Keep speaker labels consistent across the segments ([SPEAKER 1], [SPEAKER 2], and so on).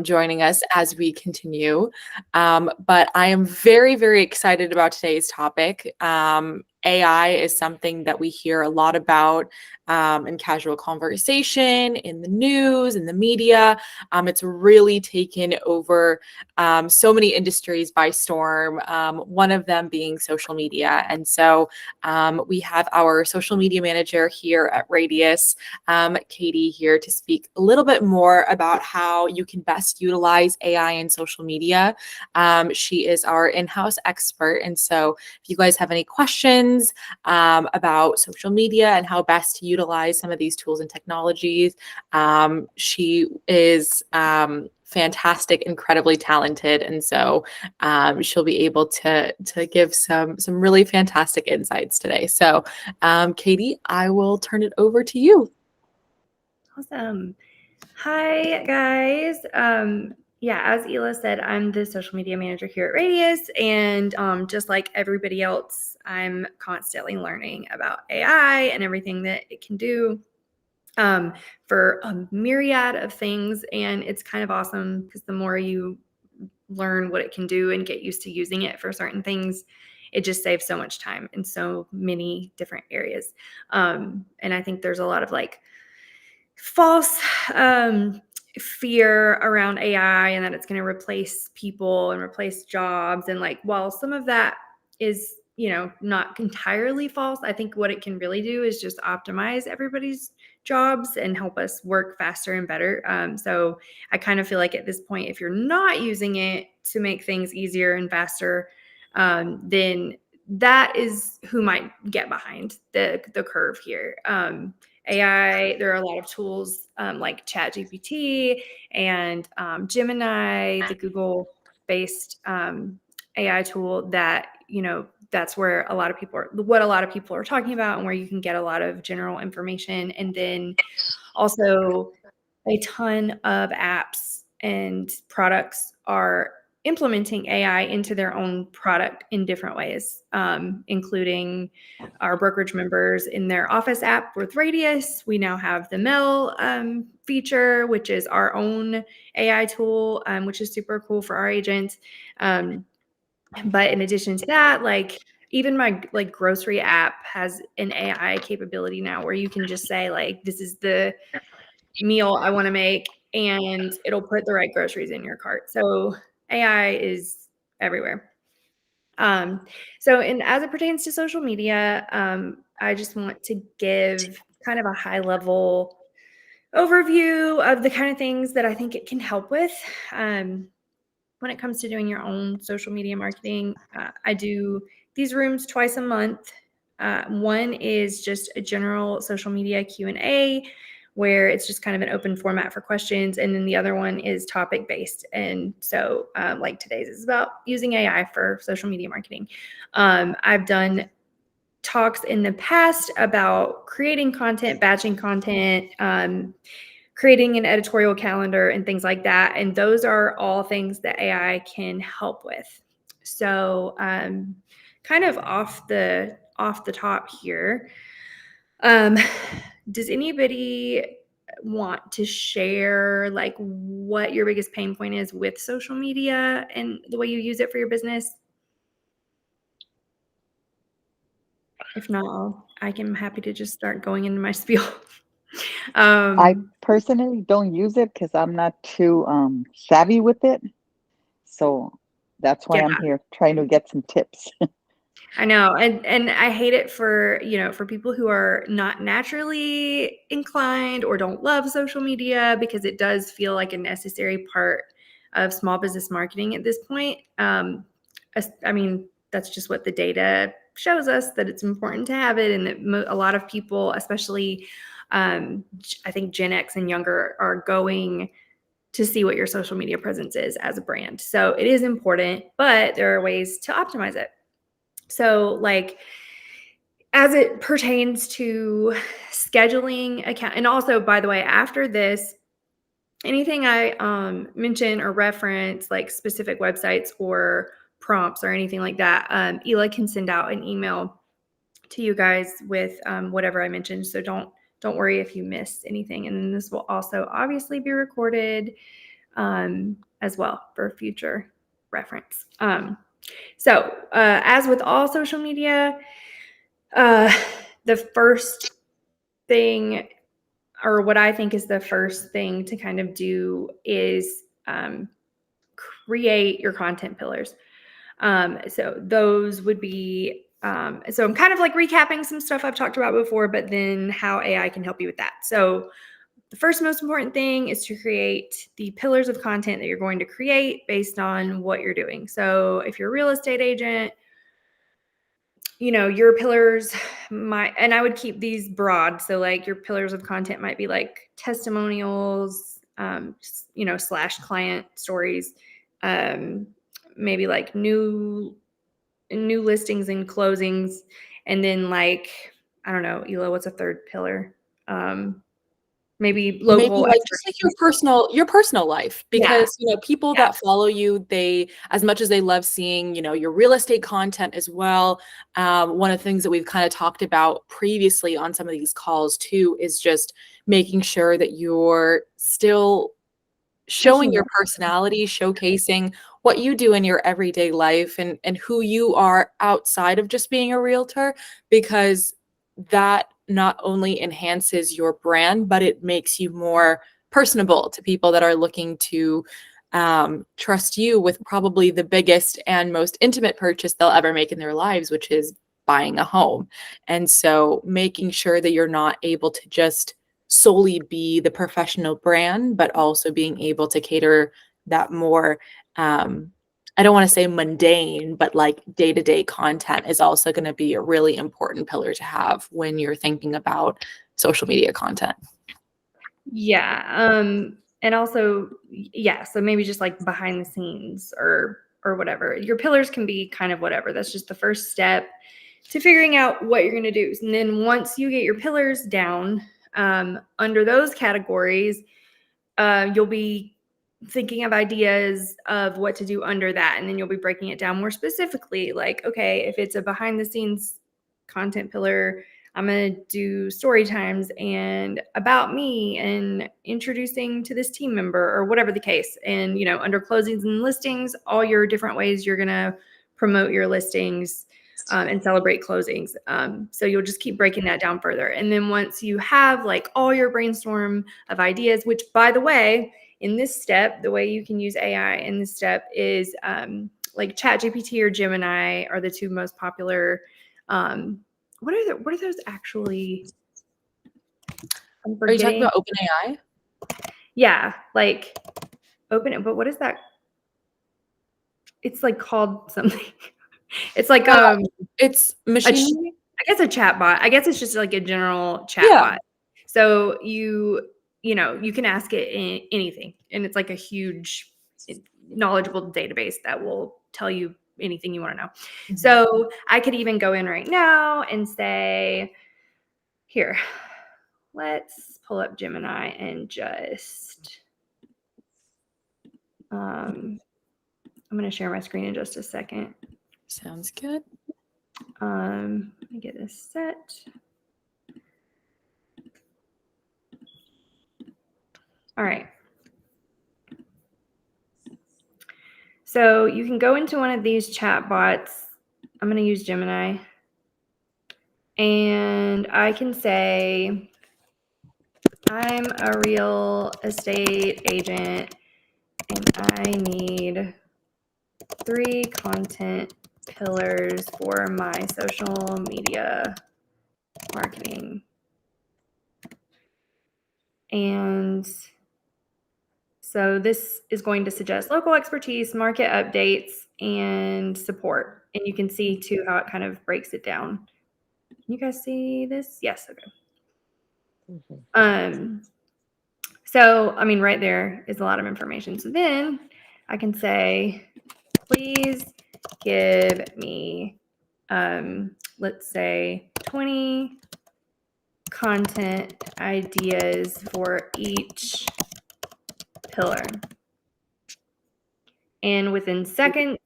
[SPEAKER 1] joining us as we continue. But I am very, very excited about today's topic. AI is something that we hear a lot about in casual conversation, in the news, in the media. It's really taken over so many industries by storm, one of them being social media. And so we have our social media manager here at Radius, Katie, here to speak a little bit more about how you can best utilize AI in social media. She is our in-house expert. And so if you guys have any questions about social media and how best to utilize some of these tools and technologies, she is fantastic, incredibly talented, and so she'll be able to give some really fantastic insights today. So, Katie, I will turn it over to you.
[SPEAKER 2] Awesome. Hi, guys. Yeah, as Ela said, I'm the social media manager here at Radius, and just like everybody else, I'm constantly learning about AI and everything that it can do for a myriad of things. And it's kind of awesome because the more you learn what it can do and get used to using it for certain things, it just saves so much time in so many different areas. And I think there's a lot of like false fear around AI and that it's going to replace people and replace jobs. And like, while some of that is, not entirely false, I think what it can really do is just optimize everybody's jobs and help us work faster and better. So I kind of feel like at this point, if you're not using it to make things easier and faster, then that is who might get behind the curve here. AI, there are a lot of tools like ChatGPT and Gemini, the Google-based AI tool that, that's where a lot of people are talking about and where you can get a lot of general information. And then also a ton of apps and products are implementing AI into their own product in different ways, including our brokerage members in their office app with Radius. We now have the Mail feature, which is our own AI tool, which is super cool for our agents. But in addition to that, like even my like grocery app has an AI capability now where you can just say like, this is the meal I want to make, and it'll put the right groceries in your cart. So AI is everywhere. So, and as it pertains to social media, I just want to give kind of a high level overview of the kind of things that I think it can help with. When it comes to doing your own social media marketing, I do these rooms twice a month. One is just a general social media Q&A where it's just kind of an open format for questions. And then the other one is topic based. And so like today's is about using AI for social media marketing. I've done talks in the past about creating content, batching content, creating an editorial calendar and things like that. And those are all things that AI can help with. So kind of off the top here, does anybody want to share like what your biggest pain point is with social media and the way you use it for your business? If not, I'm happy to just start going into my spiel.
[SPEAKER 3] I personally don't use it because I'm not too savvy with it. So that's why
[SPEAKER 2] Yeah.
[SPEAKER 3] I'm here trying to get some tips.
[SPEAKER 2] I know. And I hate it for, for people who are not naturally inclined or don't love social media, because it does feel like a necessary part of small business marketing at this point. I mean, that's just what the data shows us, that it's important to have it. And that a lot of people, especially I think Gen X and younger, are going to see what your social media presence is as a brand. So it is important, but there are ways to optimize it. So like, as it pertains to scheduling account, and also, by the way, after this, anything I mention or reference, like specific websites or prompts or anything like that, Ela can send out an email to you guys with whatever I mentioned. So don't worry if you miss anything. And then this will also obviously be recorded. as well for future reference. So as with all social media, the first thing, or what I think is the first thing to kind of do, is create your content pillars. So those would be, so I'm kind of like recapping some stuff I've talked about before, but then how AI can help you with that. So the first most important thing is to create the pillars of content that you're going to create based on what you're doing. So if you're a real estate agent, your pillars might, and I would keep these broad. So like your pillars of content might be like testimonials, / client stories, maybe like new listings and closings. And then like, I don't know, Ela, what's a third pillar? Maybe local
[SPEAKER 1] Maybe like just like your personal life, because people that follow you, they, as much as they love seeing your real estate content as well, one of the things that we've kind of talked about previously on some of these calls too is just making sure that you're still showing your personality, showcasing what you do in your everyday life and who you are outside of just being a realtor, because that not only enhances your brand, but it makes you more personable to people that are looking to trust you with probably the biggest and most intimate purchase they'll ever make in their lives, which is buying a home. And so making sure that you're not able to just solely be the professional brand, but also being able to cater that more, I don't want to say mundane, but like day-to-day content is also going to be a really important pillar to have when you're thinking about social media content.
[SPEAKER 2] Yeah. And also, so maybe just like behind the scenes or whatever. Your pillars can be kind of whatever. That's just the first step to figuring out what you're going to do. And then once you get your pillars down, under those categories, you'll be thinking of ideas of what to do under that. And then you'll be breaking it down more specifically. Like, okay, if it's a behind the scenes content pillar, I'm going to do story times and about me and introducing to this team member or whatever the case. And, under closings and listings, all your different ways you're going to promote your listings and celebrate closings. So you'll just keep breaking that down further. And then once you have like all your brainstorm of ideas, which by the way, in this step, the way you can use AI in this step is like ChatGPT or Gemini are the two most popular. What are those actually?
[SPEAKER 1] Are you talking about OpenAI?
[SPEAKER 2] Yeah, like Open, but what is that? It's like called something. It's like
[SPEAKER 1] it's machine.
[SPEAKER 2] I guess a chat bot. I guess it's just like a general chat bot. So you can ask it anything, and it's like a huge knowledgeable database that will tell you anything you want to know. Mm-hmm. So I could even go in right now and say, here, let's pull up Gemini and just, I'm going to share my screen in just a second.
[SPEAKER 1] Sounds good.
[SPEAKER 2] Let me get this set. All right. So you can go into one of these chat bots. I'm going to use Gemini. And I can say, I'm a real estate agent and I need 3 content pillars for my social media marketing. And so this is going to suggest local expertise, market updates, and support. And you can see too how it kind of breaks it down. Can you guys see this? Yes, okay. Mm-hmm. So, I mean, right there is a lot of information. So then I can say, please give me, let's say 20 content ideas for each pillar. And within seconds,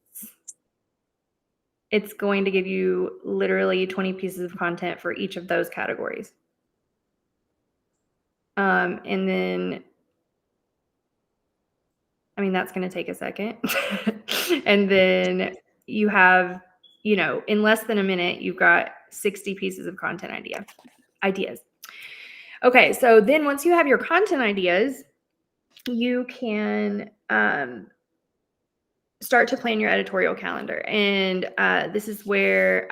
[SPEAKER 2] it's going to give you literally 20 pieces of content for each of those categories. And then I mean, that's going to take a second. And then you have, in less than a minute, you've got 60 pieces of content ideas. Okay, so then once you have your content ideas, you can start to plan your editorial calendar. And this is where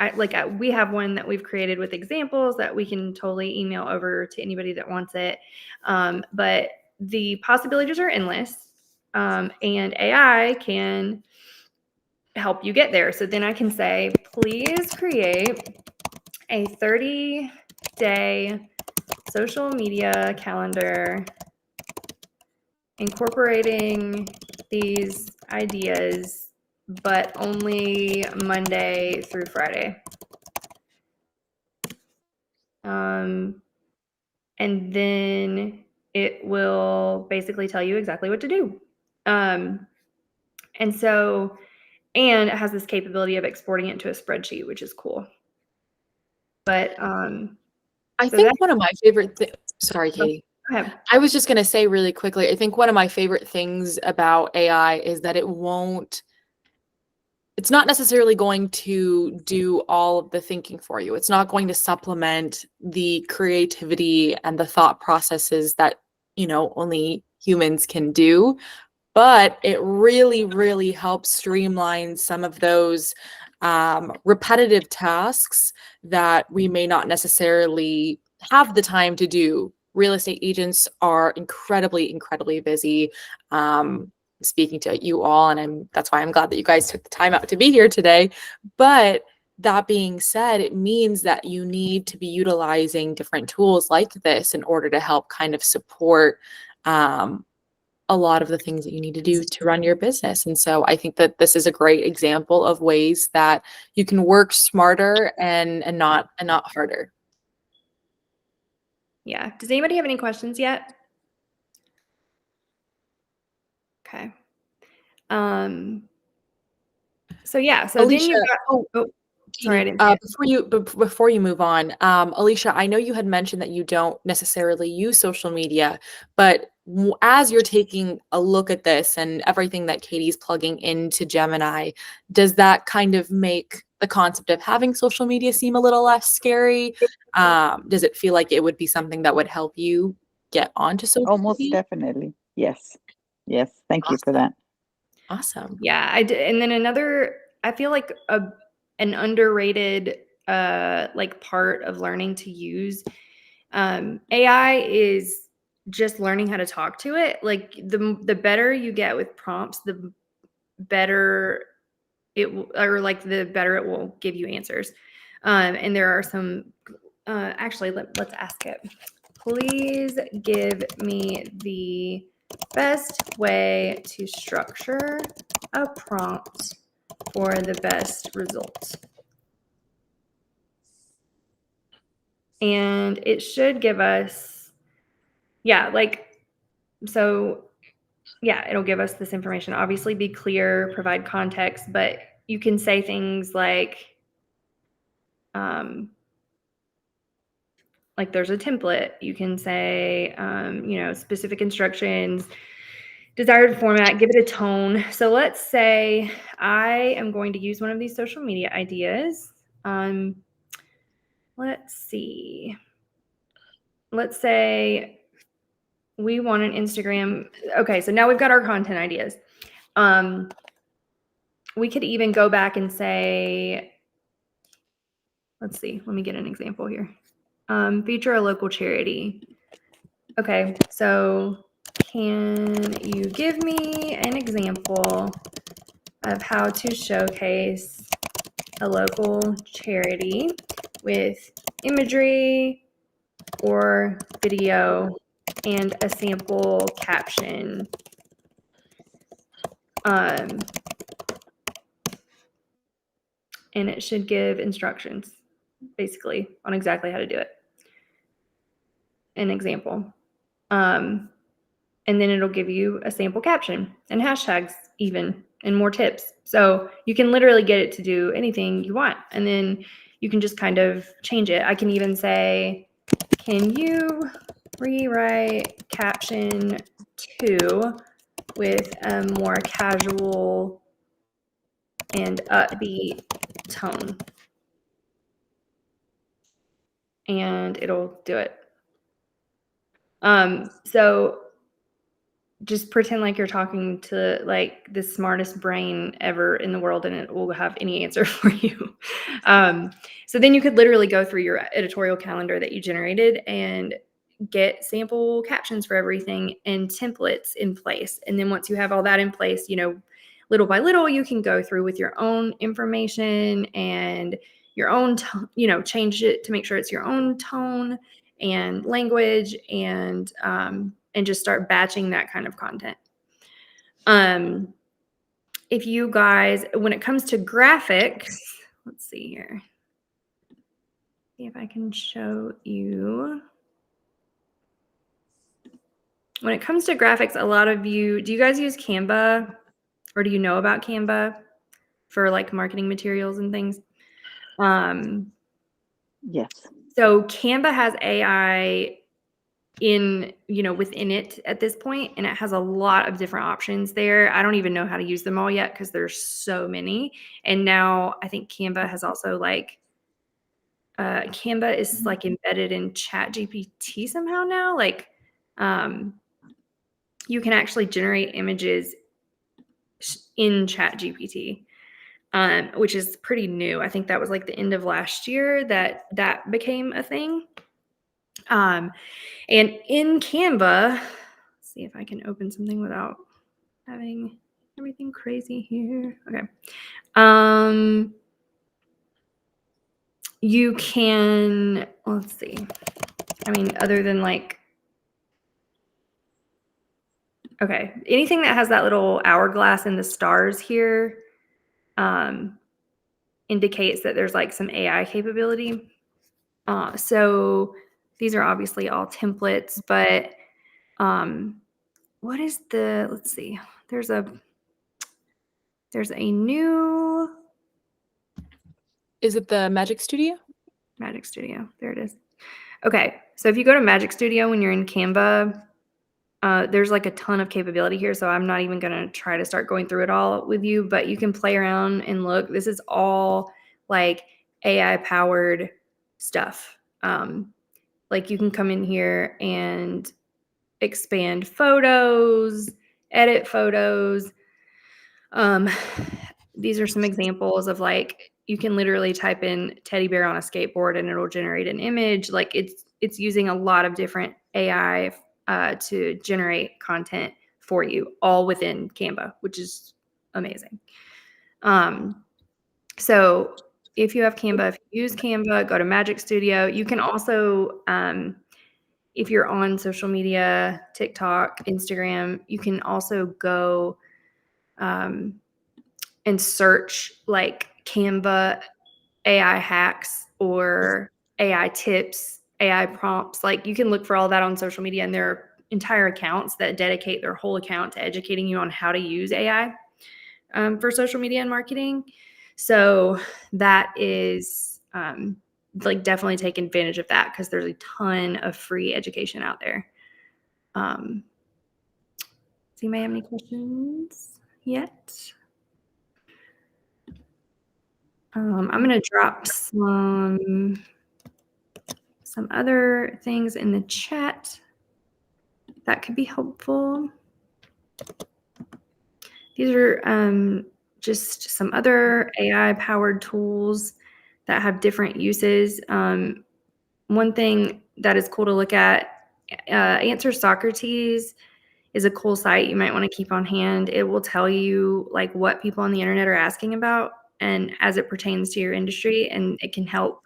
[SPEAKER 2] we have one that we've created with examples that we can totally email over to anybody that wants it. But the possibilities are endless, and AI can help you get there. So then I can say, please create a 30-day social media calendar incorporating these ideas, but only Monday through Friday. And then it will basically tell you exactly what to do. And it has this capability of exporting it to a spreadsheet, which is cool. But
[SPEAKER 1] I think one of my favorite things, sorry, Katie.
[SPEAKER 2] Go ahead.
[SPEAKER 1] I was just going to say really quickly, I think one of my favorite things about AI is that it's not necessarily going to do all of the thinking for you. It's not going to supplement the creativity and the thought processes that, only humans can do. But it really, really helps streamline some of those repetitive tasks that we may not necessarily have the time to do. Real estate agents are incredibly, incredibly busy. Speaking to you all, and that's why I'm glad that you guys took the time out to be here today. But that being said, it means that you need to be utilizing different tools like this in order to help kind of support a lot of the things that you need to do to run your business. And so I think that this is a great example of ways that you can work smarter and not harder.
[SPEAKER 2] Yeah. Does anybody have any questions yet? Okay. So
[SPEAKER 1] Alicia,
[SPEAKER 2] then you got, sorry, I didn't see it.
[SPEAKER 1] before you move on, Alicia, I know you had mentioned that you don't necessarily use social media, but as you're taking a look at this and everything that Katie's plugging into Gemini, does that kind of make the concept of having social media seem a little less scary? Does it feel like it would be something that would help you get onto social
[SPEAKER 3] Almost
[SPEAKER 1] media?
[SPEAKER 3] definitely. Yes. Thank you for
[SPEAKER 1] Awesome.
[SPEAKER 3] that.
[SPEAKER 1] Awesome.
[SPEAKER 2] Yeah, I did. And then I feel like an underrated part of learning to use AI is just learning how to talk to it. Like the better you get with prompts, the better it will, or like the better it will give you answers. And there are some. Actually, let's ask it. Please give me the best way to structure a prompt for the best result. And it should give us, it'll give us this information. Obviously, be clear, provide context, but you can say things like there's a template. You can say, specific instructions, desired format, give it a tone. So let's say I am going to use one of these social media ideas. Let's see. Let's say we want an Instagram. Okay, so now we've got our content ideas. We could even go back and say, let's see, let me get an example here. Feature a local charity. Okay, so can you give me an example of how to showcase a local charity with imagery or video and a sample caption? And it should give instructions basically on exactly how to do it. An example. And then it'll give you a sample caption and hashtags even and more tips. So you can literally get it to do anything you want. And then you can just kind of change it. I can even say, can you rewrite caption 2 with a more casual and upbeat tone. And it'll do it. So just pretend like you're talking to like the smartest brain ever in the world, and it will have any answer for you. So then you could literally go through your editorial calendar that you generated and get sample captions for everything and templates in place. And then once you have all that in place, little by little, you can go through with your own information and your own, change it to make sure it's your own tone and language, and just start batching that kind of content. If you guys, when it comes to graphics, let's see here. See if I can show you. When it comes to graphics, a lot of you, do you guys use Canva, or do you know about Canva for like marketing materials and things?
[SPEAKER 3] Yes.
[SPEAKER 2] So Canva has AI within it at this point, and it has a lot of different options there. I don't even know how to use them all yet because there's so many. And now I think Canva has also Canva is like embedded in ChatGPT somehow now. You can actually generate images in ChatGPT, which is pretty new. I think that was like the end of last year that became a thing. And in Canva, let's see if I can open something without having everything crazy here. Okay. You can, let's see. I mean, other than okay, anything that has that little hourglass and the stars here indicates that there's like some AI capability. So these are obviously all templates, but what is let's see, there's a new.
[SPEAKER 1] Is it the Magic Studio?
[SPEAKER 2] Magic Studio, there it is. Okay, so if you go to Magic Studio when you're in Canva, there's like a ton of capability here, so I'm not even going to try to start going through it all with you, but you can play around and look. This is all like AI powered stuff. Like you can come in here and expand photos, edit photos. These are some examples of like, you can literally type in teddy bear on a skateboard and it'll generate an image. Like it's using a lot of different AI to generate content for you, all within Canva, which is amazing. So if you have Canva, if you use Canva, go to Magic Studio. You can also, if you're on social media, TikTok, Instagram, you can also go and search like Canva AI hacks or AI tips, AI prompts. Like you can look for all that on social media, and there are entire accounts that dedicate their whole account to educating you on how to use AI for social media and marketing. So that is like definitely take advantage of that, because there's a ton of free education out there. So you may have any questions yet? I'm going to drop some other things in the chat that could be helpful. These are just some other AI-powered tools that have different uses. One thing that is cool to look at, Answer Socrates is a cool site you might want to keep on hand. It will tell you like what people on the internet are asking about, and as it pertains to your industry, and it can help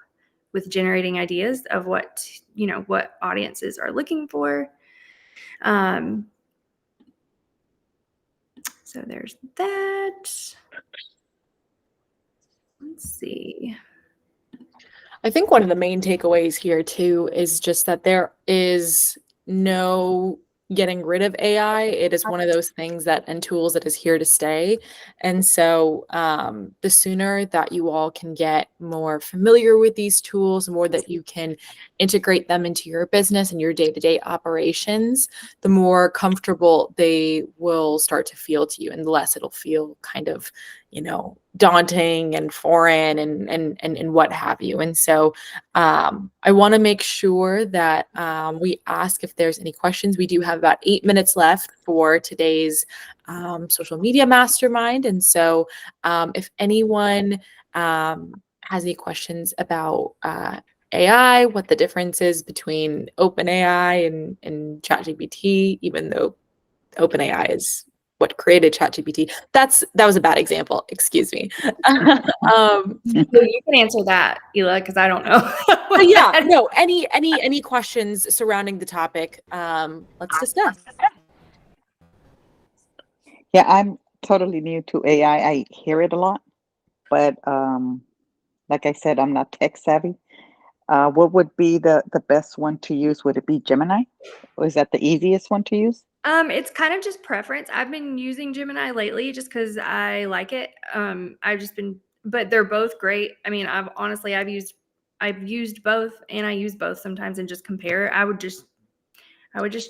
[SPEAKER 2] with generating ideas of what audiences are looking for. So there's that. Let's see.
[SPEAKER 1] I think one of the main takeaways here too is just that there is no getting rid of AI. It is one of those things that and tools that is here to stay. And so the sooner that you all can get more familiar with these tools, the more that you can integrate them into your business and your day-to-day operations, the more comfortable they will start to feel to you, and the less it'll feel kind of, daunting and foreign and what have you. And so I want to make sure that we ask if there's any questions. We do have about 8 minutes left for today's social media mastermind. And so if anyone has any questions about AI, what the difference is between OpenAI and ChatGPT, even though OpenAI is what created ChatGPT. That was a bad example. Excuse me.
[SPEAKER 2] So you can answer that, Ela, because I don't know.
[SPEAKER 1] Yeah, no. Any questions surrounding the topic? Let's discuss.
[SPEAKER 3] Yeah, I'm totally new to AI. I hear it a lot, but like I said, I'm not tech savvy. What would be the best one to use? Would it be Gemini? Or is that the easiest one to use?
[SPEAKER 2] It's kind of just preference. I've been using Gemini lately just because I like it. But they're both great. I mean, I've used both, and I use both sometimes and just compare. I would just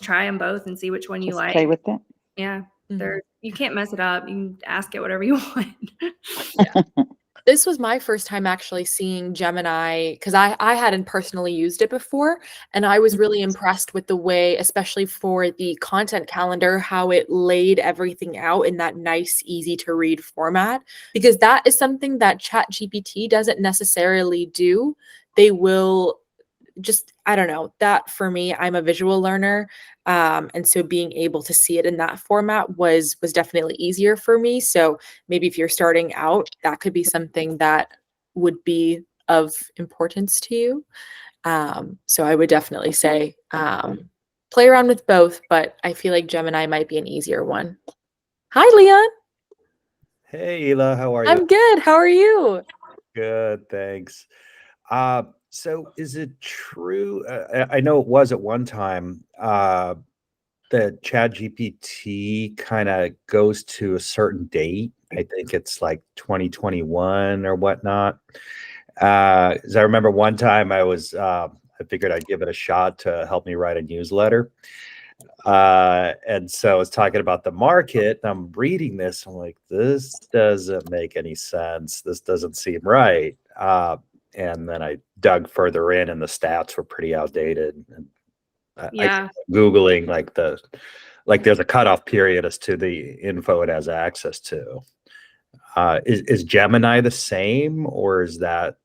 [SPEAKER 2] try them both and see which one you
[SPEAKER 3] Just
[SPEAKER 2] like.
[SPEAKER 3] play with it.
[SPEAKER 2] Yeah, you can't mess it up. You can ask it whatever you want.
[SPEAKER 1] Yeah. This was my first time actually seeing Gemini, because I hadn't personally used it before, and I was really impressed with the way, especially for the content calendar, how it laid everything out in that nice, easy to read format, because that is something that ChatGPT doesn't necessarily do. They will just, I don't know, that for me, I'm a visual learner. And so being able to see it in that format was definitely easier for me. So maybe if you're starting out, that could be something that would be of importance to you. So I would definitely say play around with both, but I feel like Gemini might be an easier one. Hi, Leon.
[SPEAKER 4] Hey, Ela, how are you?
[SPEAKER 1] I'm good. How are you?
[SPEAKER 4] Good, thanks. So is it true? I know it was at one time that ChatGPT kind of goes to a certain date. I think it's like 2021 or whatnot. As I remember one time I figured I'd give it a shot to help me write a newsletter. And so I was talking about the market. And I'm reading this. I'm like, this doesn't make any sense. This doesn't seem right. And then I dug further in, and the stats were pretty outdated. And I Googling like there's a cutoff period as to the info it has access to. Is Gemini the same, or is that?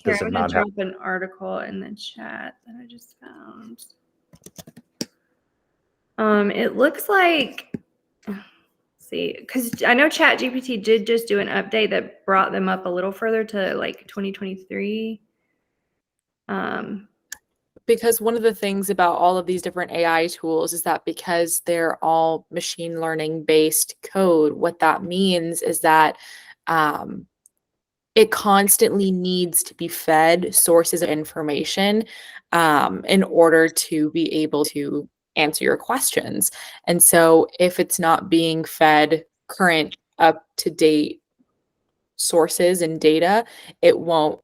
[SPEAKER 2] Here, I'm going to drop an article in the chat that I just found. It looks like, see, because I know ChatGPT did just do an update that brought them up a little further to like 2023.
[SPEAKER 1] Because one of the things about all of these different AI tools is that because they're all machine learning based code, what that means is that it constantly needs to be fed sources of information in order to be able to answer your questions. And so if it's not being fed current up-to-date sources and data, it won't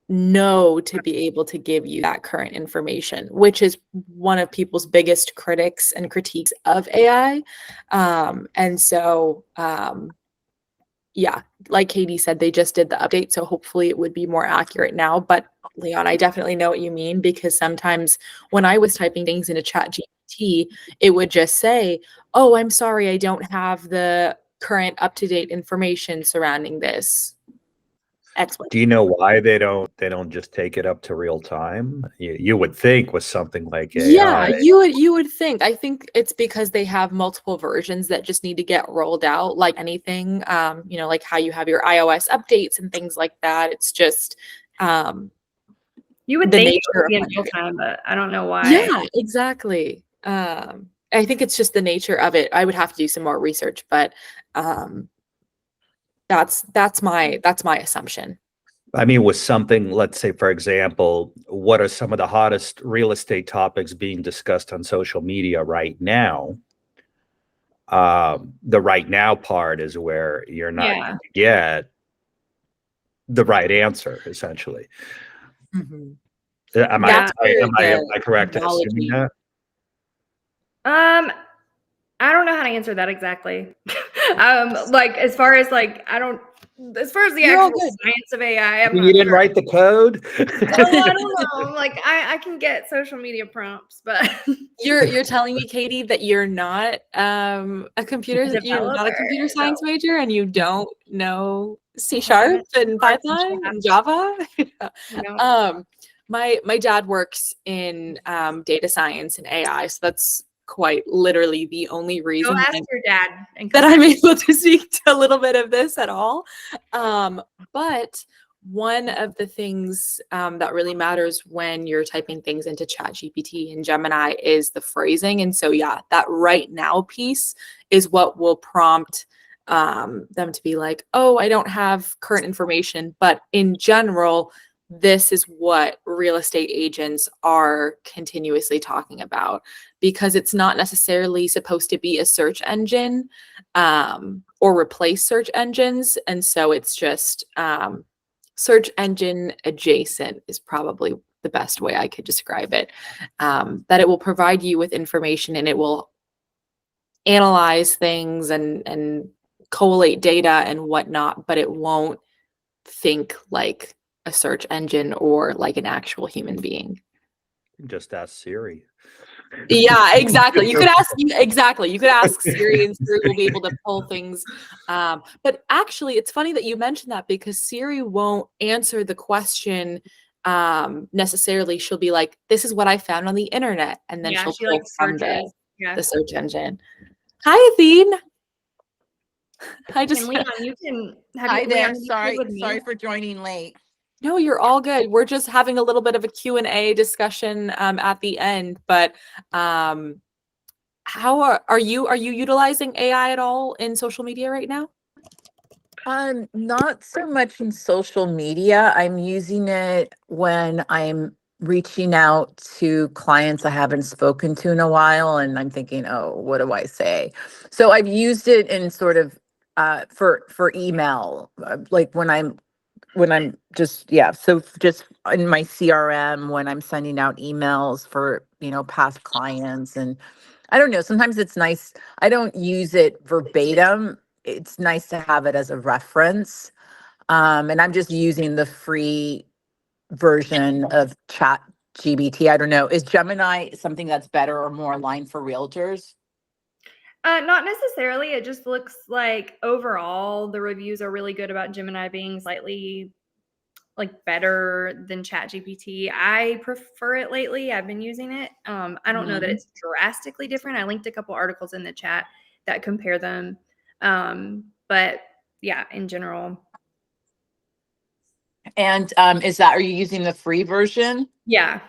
[SPEAKER 1] know to be able to give you that current information, which is one of people's biggest critics and critiques of AI. And so yeah, like Katie said, they just did the update, so hopefully it would be more accurate now. But Leon, I definitely know what you mean, because sometimes when I was typing things into ChatGPT, it would just say, "Oh, I'm sorry, I don't have the current up-to-date information surrounding this."
[SPEAKER 4] Do you know why they don't just take it up to real time? You would think with something like AI.
[SPEAKER 1] Yeah, you would think. I think it's because they have multiple versions that just need to get rolled out, like anything. Like how you have your iOS updates and things like that. It's just
[SPEAKER 2] you would think it would be in real time, but I don't know why.
[SPEAKER 1] Yeah, exactly. I think it's just the nature of it. I would have to do some more research, but that's my assumption.
[SPEAKER 4] I mean, with something, let's say, for example, what are some of the hottest real estate topics being discussed on social media right now? The right now part is where you're not
[SPEAKER 2] Yeah.
[SPEAKER 4] going to get the right answer, essentially.
[SPEAKER 1] Mhm.
[SPEAKER 4] Am I,
[SPEAKER 2] Yeah.
[SPEAKER 1] That's where
[SPEAKER 4] am
[SPEAKER 1] the
[SPEAKER 4] I correct in assuming
[SPEAKER 1] technology.
[SPEAKER 4] that?
[SPEAKER 2] I don't know how to answer that exactly. Like as far as the
[SPEAKER 1] You're all
[SPEAKER 2] actual
[SPEAKER 1] good.
[SPEAKER 2] science of AI, I'm
[SPEAKER 4] You
[SPEAKER 2] not
[SPEAKER 4] didn't
[SPEAKER 2] sure.
[SPEAKER 4] write the code?
[SPEAKER 2] No, I don't know. Like I can get social media prompts, but
[SPEAKER 1] You're telling me, Katie, that you're not you're not a
[SPEAKER 2] developer.
[SPEAKER 1] computer
[SPEAKER 2] No,
[SPEAKER 1] science major and you don't know C
[SPEAKER 2] I haven't
[SPEAKER 1] sharp and
[SPEAKER 2] worked in
[SPEAKER 1] Python
[SPEAKER 2] chat.
[SPEAKER 1] and Java.
[SPEAKER 2] No.
[SPEAKER 1] My dad works in data science and AI, so that's quite literally the only
[SPEAKER 2] Go
[SPEAKER 1] reason
[SPEAKER 2] ask your dad and
[SPEAKER 1] that
[SPEAKER 2] come
[SPEAKER 1] I'm
[SPEAKER 2] back.
[SPEAKER 1] able to speak to a little bit of this at all. But one of the things that really matters when you're typing things into ChatGPT and Gemini is the phrasing. And so, yeah, that right now piece is what will prompt them to be like, oh, I don't have current information. But in general, this is what real estate agents are continuously talking about because it's not necessarily supposed to be a search engine or replace search engines. And so it's just search engine adjacent is probably the best way I could describe it. That it will provide you with information and it will analyze things and collate data and whatnot, but it won't think like a search engine or like an actual human being.
[SPEAKER 4] Just ask Siri.
[SPEAKER 1] Yeah, exactly. You could ask Siri, and Siri will be able to pull things. But actually, it's funny that you mentioned that because Siri won't answer the question necessarily. She'll be like, "This is what I found on the internet," and then
[SPEAKER 2] Yeah,
[SPEAKER 1] she'll
[SPEAKER 2] she
[SPEAKER 1] pull
[SPEAKER 2] like
[SPEAKER 1] from
[SPEAKER 2] searches. Yeah.
[SPEAKER 1] the search engine. Hi, Athene. I just
[SPEAKER 2] And Leon, you can
[SPEAKER 5] Hi
[SPEAKER 2] Leon,
[SPEAKER 5] there.
[SPEAKER 2] have you played with
[SPEAKER 5] Sorry
[SPEAKER 2] me?
[SPEAKER 5] for joining late.
[SPEAKER 1] No, you're all good. We're just having a little bit of a Q&A discussion at the end, but how are you utilizing AI at all in social media right now?
[SPEAKER 5] Not so much in social media. I'm using it when I'm reaching out to clients I haven't spoken to in a while, and I'm thinking, oh, what do I say? So I've used it in sort of for email, like when I'm just, yeah, so just in my CRM when I'm sending out emails for, past clients. And I don't know, sometimes it's nice. I don't use it verbatim. It's nice to have it as a reference. And I'm just using the free version of Chat GBT. I don't know. Is Gemini something that's better or more aligned for realtors?
[SPEAKER 2] Not necessarily. It just looks like overall the reviews are really good about Gemini being slightly like better than ChatGPT. I prefer it lately. I've been using it. I don't know that
[SPEAKER 1] Mhm.
[SPEAKER 2] it's drastically different. I linked a couple articles in the chat that compare them. But yeah, in general,
[SPEAKER 5] And are you using the free version?
[SPEAKER 2] yeah.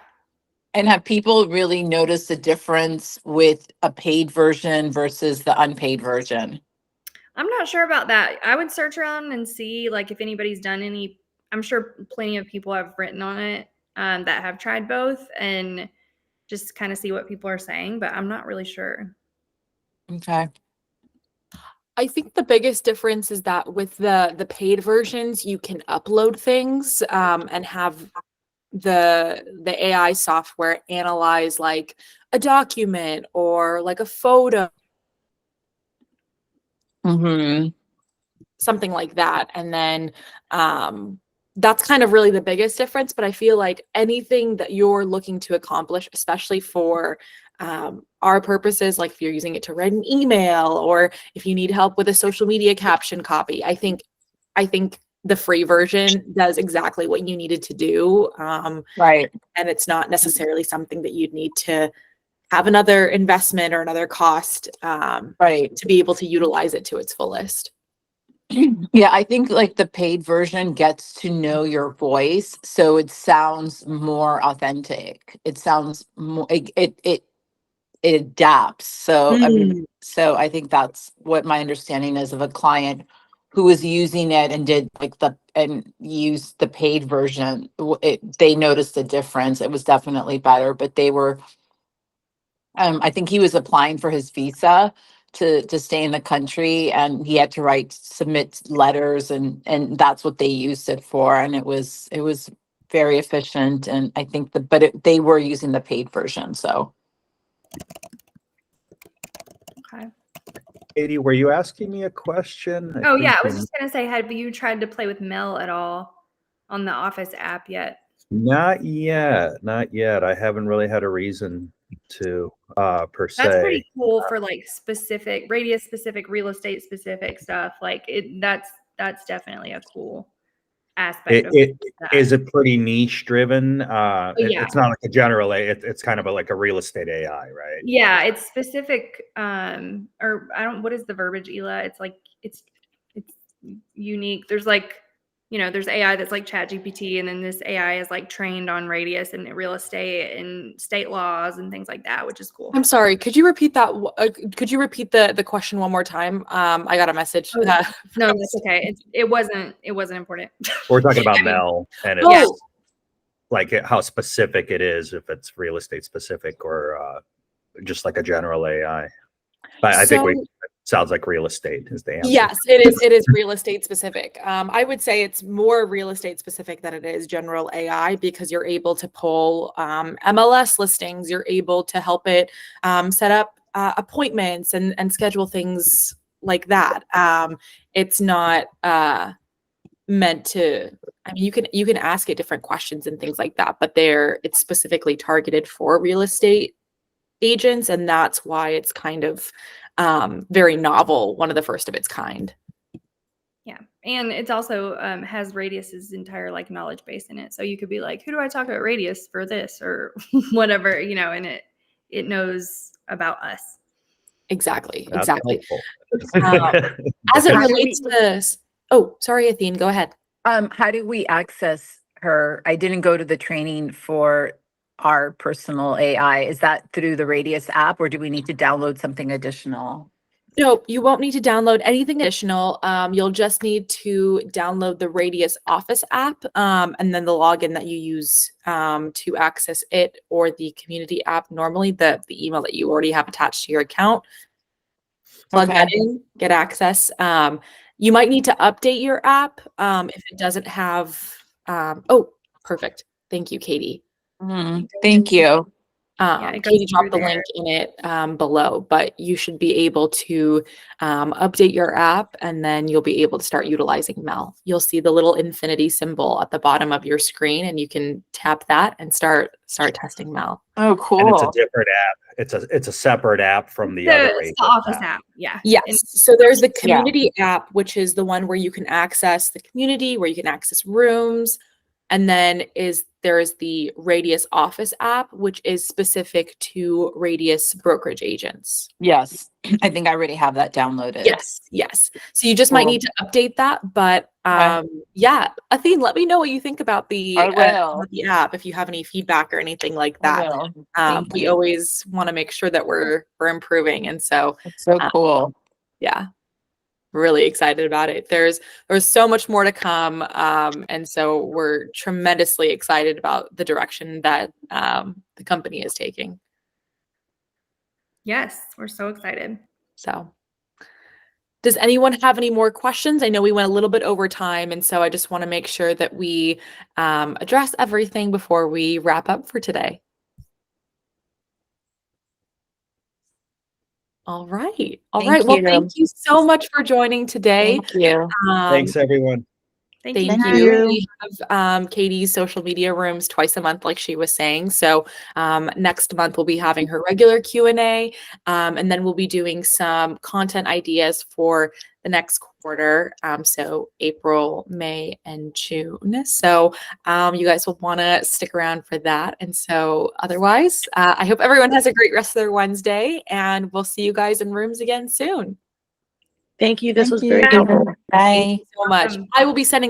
[SPEAKER 5] And have people really noticed the difference with a paid version versus the unpaid version?
[SPEAKER 2] I'm not sure about that. I would search around and see like if anybody's done any. I'm sure plenty of people have written on it that have tried both and just kind of see what people are saying, but I'm not really sure.
[SPEAKER 5] Okay.
[SPEAKER 1] I think the biggest difference is that with the paid versions, you can upload things and have the AI software analyze like a document or like a photo,
[SPEAKER 5] Mm-hmm.
[SPEAKER 1] something like that. And then that's kind of really the biggest difference. But I feel like anything that you're looking to accomplish, especially for our purposes, like if you're using it to write an email or if you need help with a social media caption copy, I think the free version does exactly what you needed to do.
[SPEAKER 5] Right.
[SPEAKER 1] And it's not necessarily something that you'd need to have another investment or another cost
[SPEAKER 5] Right.
[SPEAKER 1] to be able to utilize it to its fullest.
[SPEAKER 5] Yeah, I think like the paid version gets to know your voice, so it sounds more authentic. It sounds more it adapts. So I mean,
[SPEAKER 1] Mm.
[SPEAKER 5] I think that's what my understanding is of a client who was using it and did like the and used the paid version, they noticed a difference. It was definitely better, but they were, I think he was applying for his visa to stay in the country, and he had to submit letters, and that's what they used it for. And it was very efficient. And I think they were using the paid version. So
[SPEAKER 2] Okay.
[SPEAKER 4] Katie, were you asking me a question?
[SPEAKER 2] Oh yeah, I was
[SPEAKER 4] think
[SPEAKER 2] just gonna say, have you tried to play with Mel at all on the Office app yet?
[SPEAKER 4] not yet. Not yet. I haven't really had a reason to, per
[SPEAKER 2] That's
[SPEAKER 4] se.
[SPEAKER 2] pretty cool for like specific radius specific, real estate specific stuff. Like that's definitely a cool aspect of
[SPEAKER 4] It
[SPEAKER 2] that.
[SPEAKER 4] is it pretty niche driven.
[SPEAKER 2] Yeah.
[SPEAKER 4] It's not like a general it's kind of like a real estate AI, right?
[SPEAKER 2] Yeah, it's specific, or I don't, what is the verbiage, Ela? It's like it's unique. There's like, there's AI that's like Chat GPT, and then this AI is like trained on radius and real estate and state laws and things like that, which is cool.
[SPEAKER 1] I'm sorry. Could you repeat that? Could you repeat the question one more time? I got a message.
[SPEAKER 2] Oh, no, that's okay. It wasn't important.
[SPEAKER 4] We're talking about
[SPEAKER 2] I mean,
[SPEAKER 4] Mel, and
[SPEAKER 1] Oh.
[SPEAKER 4] it's like how specific it is, if it's real estate specific or just like a general AI. But I think
[SPEAKER 1] So-
[SPEAKER 4] sounds like real estate is the answer.
[SPEAKER 1] Yes, it is. It is real estate specific. I would say it's more real estate specific than it is general AI, because you're able to pull MLS listings. You're able to help it set up appointments and schedule things like that. It's not meant to. I mean, you can ask it different questions and things like that, but it's specifically targeted for real estate agents, and that's why it's kind of very novel, one of the first of its kind.
[SPEAKER 2] Yeah, and it's also has Radius's entire like knowledge base in it, so you could be like, who do I talk to at Radius for this or whatever, and it knows about us.
[SPEAKER 1] Exactly.
[SPEAKER 4] That's
[SPEAKER 1] Exactly.
[SPEAKER 4] helpful.
[SPEAKER 1] As it
[SPEAKER 5] How do
[SPEAKER 1] relates to, oh, sorry, Athene, go ahead.
[SPEAKER 5] how do we access her? I didn't go to the training for our personal AI. Is that through the Radius app, or do we need to download something additional?
[SPEAKER 1] No, you won't need to download anything additional. You'll just need to download the Radius Office app, and then the login that you use to access it, or the community app. Normally, the email that you already have attached to your account. Plug that in, get access. You might need to update your app if it doesn't have. Oh, perfect. Thank you, Katie.
[SPEAKER 5] Thank you.
[SPEAKER 2] It goes
[SPEAKER 1] Katie dropped the
[SPEAKER 2] through
[SPEAKER 1] link in it below, but you should be able to update your app, and then you'll be able to start utilizing Mel. You'll see the little infinity symbol at the bottom of your screen, and you can tap that and start testing Mel.
[SPEAKER 5] Oh, cool.
[SPEAKER 4] And it's a different app. It's a separate app from the other
[SPEAKER 2] It's the Office app. Yeah.
[SPEAKER 1] Yes.
[SPEAKER 2] And
[SPEAKER 1] So there's the community app, which is the one where you can access the community, where you can access rooms. And then there is the Radius Office app, which is specific to Radius brokerage agents.
[SPEAKER 5] Yes. I think I already have that downloaded.
[SPEAKER 1] Yes. So you just might need to update that. But yeah, Athene, let me know what you think about the app, if you have any feedback or anything like that. We always want to make sure that we're improving. And so
[SPEAKER 5] it's so cool.
[SPEAKER 1] Yeah. Really excited about it. There's so much more to come. And so we're tremendously excited about the direction that the company is taking.
[SPEAKER 2] Yes, we're so excited.
[SPEAKER 1] So does anyone have any more questions? I know we went a little bit over time, and so I just want to make sure that we address everything before we wrap up for today. All right. Well, thank you so much for joining today.
[SPEAKER 5] Thank you.
[SPEAKER 4] Thanks, everyone.
[SPEAKER 2] Thank
[SPEAKER 1] you. We have Katie's social media rooms twice a month, like she was saying. So next month we'll be having her regular Q&A, and then we'll be doing some content ideas for the next quarter. So April, May, and June. So you guys will want to stick around for that. And so otherwise, I hope everyone has a great rest of their Wednesday, and we'll see you guys in rooms again soon.
[SPEAKER 6] Thank you. This was very good.
[SPEAKER 5] Bye.
[SPEAKER 1] Thank you so much. I will be sending